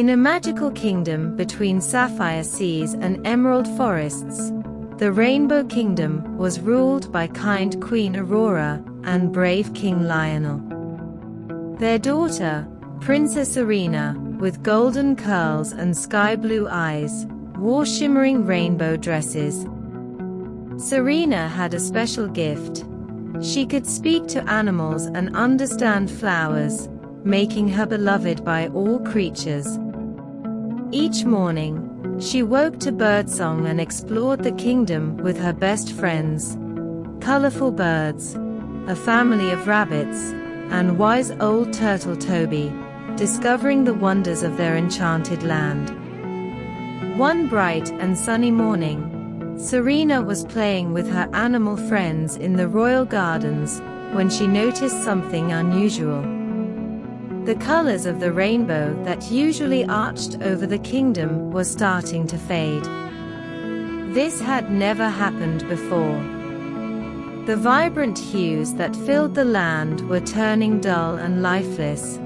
In a magical kingdom between sapphire seas and emerald forests, the Rainbow Kingdom was ruled by kind Queen Aurora and brave King Lionel. Their daughter, Princess Serena, with golden curls and sky-blue eyes, wore shimmering rainbow dresses. Serena had a special gift. She could speak to animals and understand flowers, making her beloved by all creatures. Each morning, she woke to birdsong and explored the kingdom with her best friends, colorful birds, a family of rabbits, and wise old turtle Toby, discovering the wonders of their enchanted land. One bright and sunny morning, Serena was playing with her animal friends in the royal gardens when she noticed something unusual. The colors of the rainbow that usually arched over the kingdom were starting to fade. This had never happened before. The vibrant hues that filled the land were turning dull and lifeless.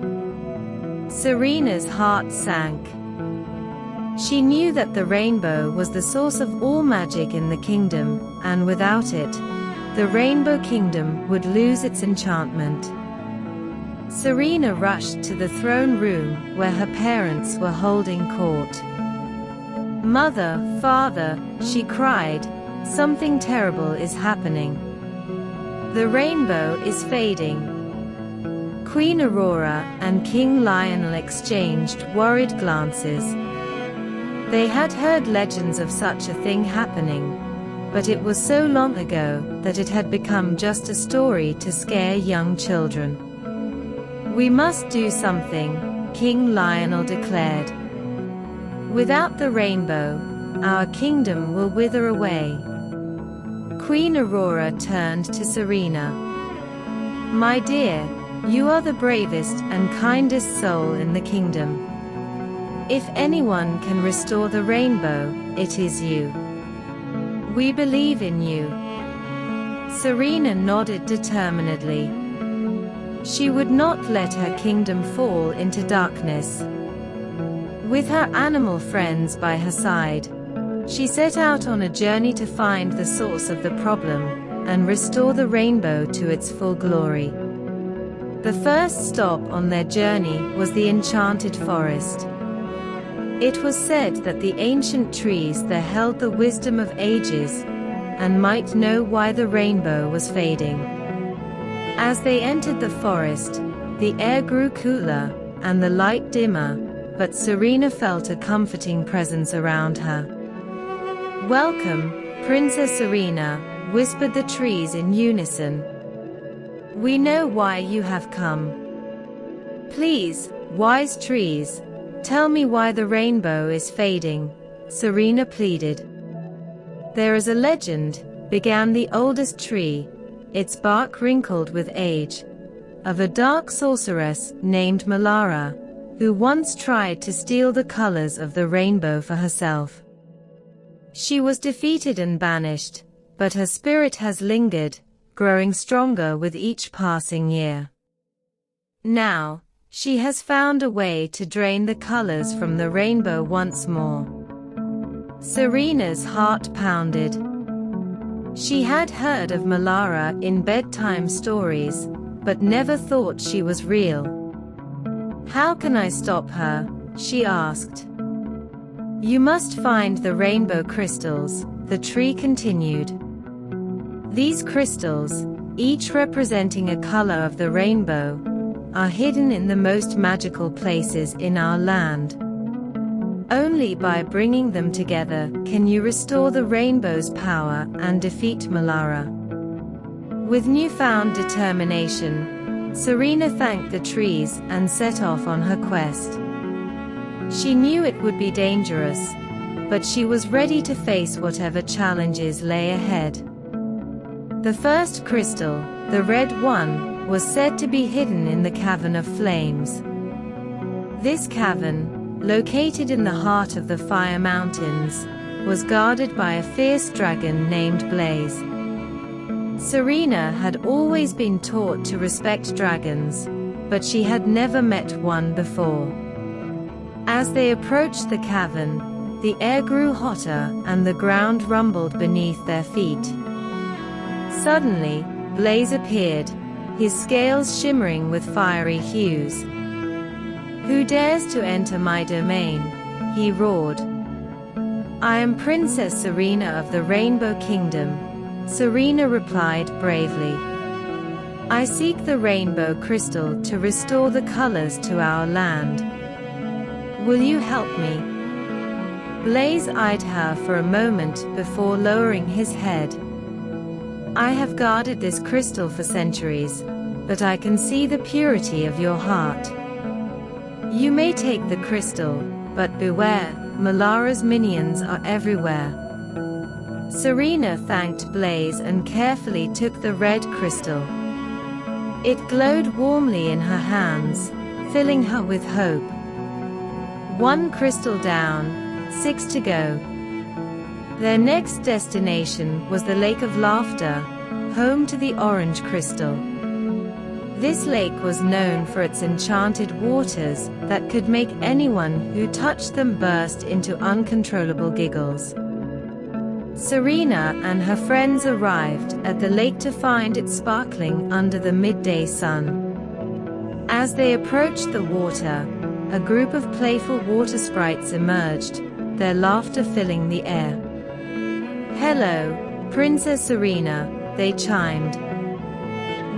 Serena's heart sank. She knew that the rainbow was the source of all magic in the kingdom, and without it, the Rainbow Kingdom would lose its enchantment. Serena rushed to the throne room where her parents were holding court. "Mother, father," she cried, "something terrible is happening. The rainbow is fading." Queen Aurora and King Lionel exchanged worried glances. They had heard legends of such a thing happening, but it was so long ago that it had become just a story to scare young children. "We must do something," King Lionel declared. "Without the rainbow, our kingdom will wither away." Queen Aurora turned to Serena. "My dear, you are the bravest and kindest soul in the kingdom. If anyone can restore the rainbow, it is you. We believe in you." Serena nodded determinedly. She would not let her kingdom fall into darkness. With her animal friends by her side, she set out on a journey to find the source of the problem and restore the rainbow to its full glory. The first stop on their journey was the enchanted forest. It was said that the ancient trees there held the wisdom of ages and might know why the rainbow was fading. As they entered the forest, the air grew cooler and the light dimmer, but Serena felt a comforting presence around her. "Welcome, Princess Serena," whispered the trees in unison. "We know why you have come. Please, wise trees, tell me why the rainbow is fading," Serena pleaded. "There is a legend," began the oldest tree, its bark wrinkled with age, "of a dark sorceress named Malara, who once tried to steal the colors of the rainbow for herself. She was defeated and banished, but her spirit has lingered, growing stronger with each passing year. Now, she has found a way to drain the colors from the rainbow once more." Serena's heart pounded. She had heard of Malara in bedtime stories, but never thought she was real. "How can I stop her?" she asked. "You must find the rainbow crystals," the tree continued. "These crystals, each representing a color of the rainbow, are hidden in the most magical places in our land. Only by bringing them together can you restore the rainbow's power and defeat Malara." With newfound determination, Serena thanked the trees and set off on her quest. She knew it would be dangerous, but she was ready to face whatever challenges lay ahead. The first crystal, the red one, was said to be hidden in the Cavern of Flames. This cavern, located in the heart of the Fire Mountains, was guarded by a fierce dragon named Blaze. Serena had always been taught to respect dragons, but she had never met one before. As they approached the cavern, the air grew hotter and the ground rumbled beneath their feet. Suddenly, Blaze appeared, his scales shimmering with fiery hues. "Who dares to enter my domain?" he roared. "I am Princess Serena of the Rainbow Kingdom," Serena replied bravely. "I seek the rainbow crystal to restore the colors to our land. Will you help me?" Blaze eyed her for a moment before lowering his head. "I have guarded this crystal for centuries, but I can see the purity of your heart. You may take the crystal, but beware, Malara's minions are everywhere." Serena thanked Blaze and carefully took the red crystal. It glowed warmly in her hands, filling her with hope. One crystal down, 6 to go. Their next destination was the Lake of Laughter, home to the orange crystal. This lake was known for its enchanted waters that could make anyone who touched them burst into uncontrollable giggles. Serena and her friends arrived at the lake to find it sparkling under the midday sun. As they approached the water, a group of playful water sprites emerged, their laughter filling the air. "Hello, Princess Serena," they chimed.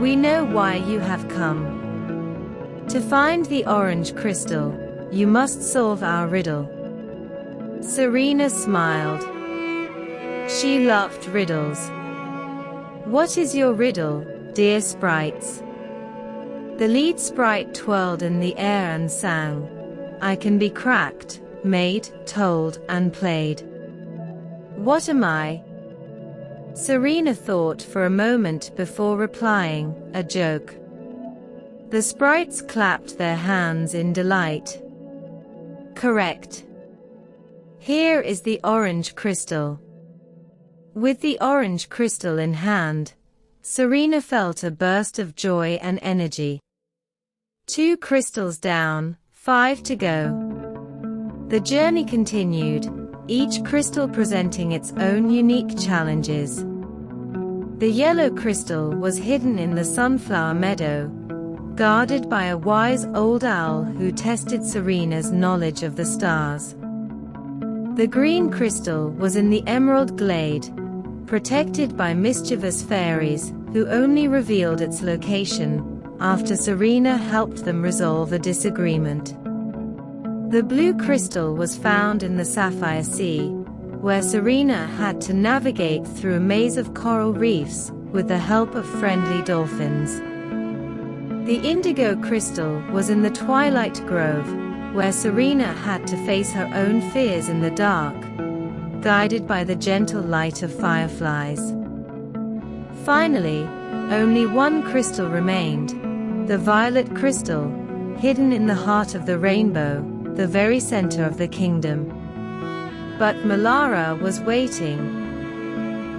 "We know why you have come. To find the orange crystal, you must solve our riddle." Serena smiled. She loved riddles. "What is your riddle, dear sprites?" The lead sprite twirled in the air and sang, "I can be cracked, made, told, and played. What am I?" Serena thought for a moment before replying, "A joke." The sprites clapped their hands in delight. "Correct. Here is the orange crystal." With the orange crystal in hand, Serena felt a burst of joy and energy. 2 crystals down, 5 to go. The journey continued, each crystal presenting its own unique challenges. The yellow crystal was hidden in the sunflower meadow, guarded by a wise old owl who tested Serena's knowledge of the stars. The green crystal was in the emerald glade, protected by mischievous fairies, who only revealed its location after Serena helped them resolve a disagreement. The blue crystal was found in the Sapphire Sea, where Serena had to navigate through a maze of coral reefs with the help of friendly dolphins. The indigo crystal was in the Twilight Grove, where Serena had to face her own fears in the dark, guided by the gentle light of fireflies. Finally, only one crystal remained, the violet crystal, hidden in the heart of the rainbow, the very center of the kingdom. But Malara was waiting.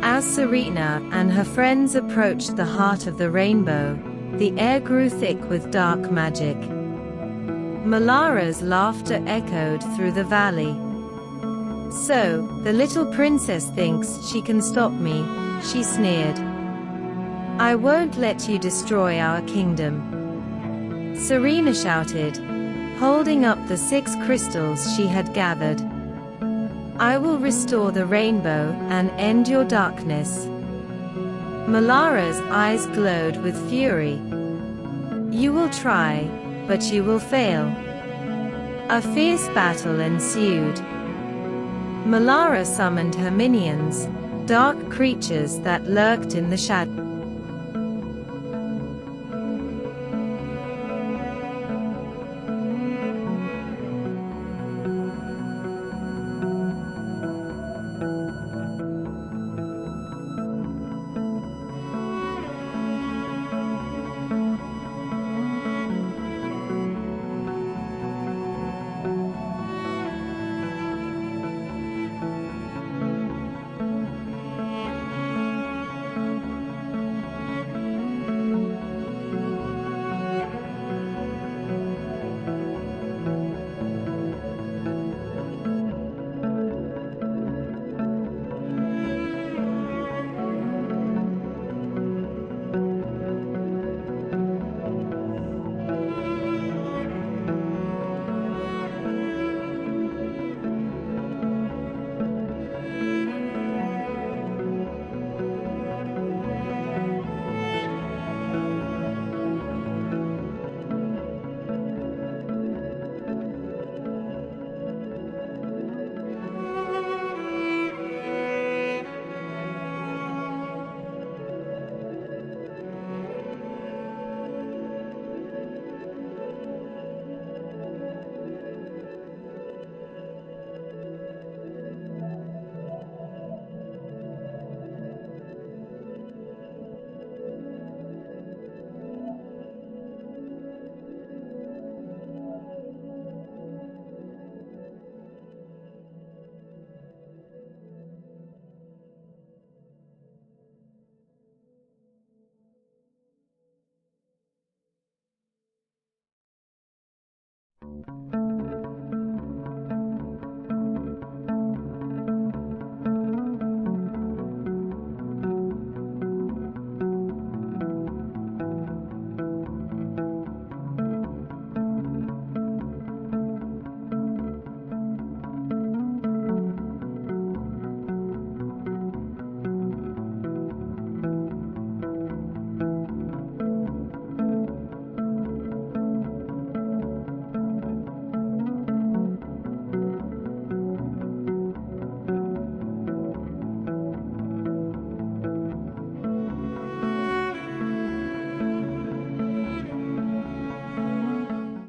As Serena and her friends approached the heart of the rainbow, the air grew thick with dark magic. Malara's laughter echoed through the valley. "So, the little princess thinks she can stop me," she sneered. "I won't let you destroy our kingdom." Serena shouted, holding up the 6 crystals she had gathered. "I will restore the rainbow and end your darkness." Malara's eyes glowed with fury. "You will try, but you will fail." A fierce battle ensued. Malara summoned her minions, dark creatures that lurked in the shadows.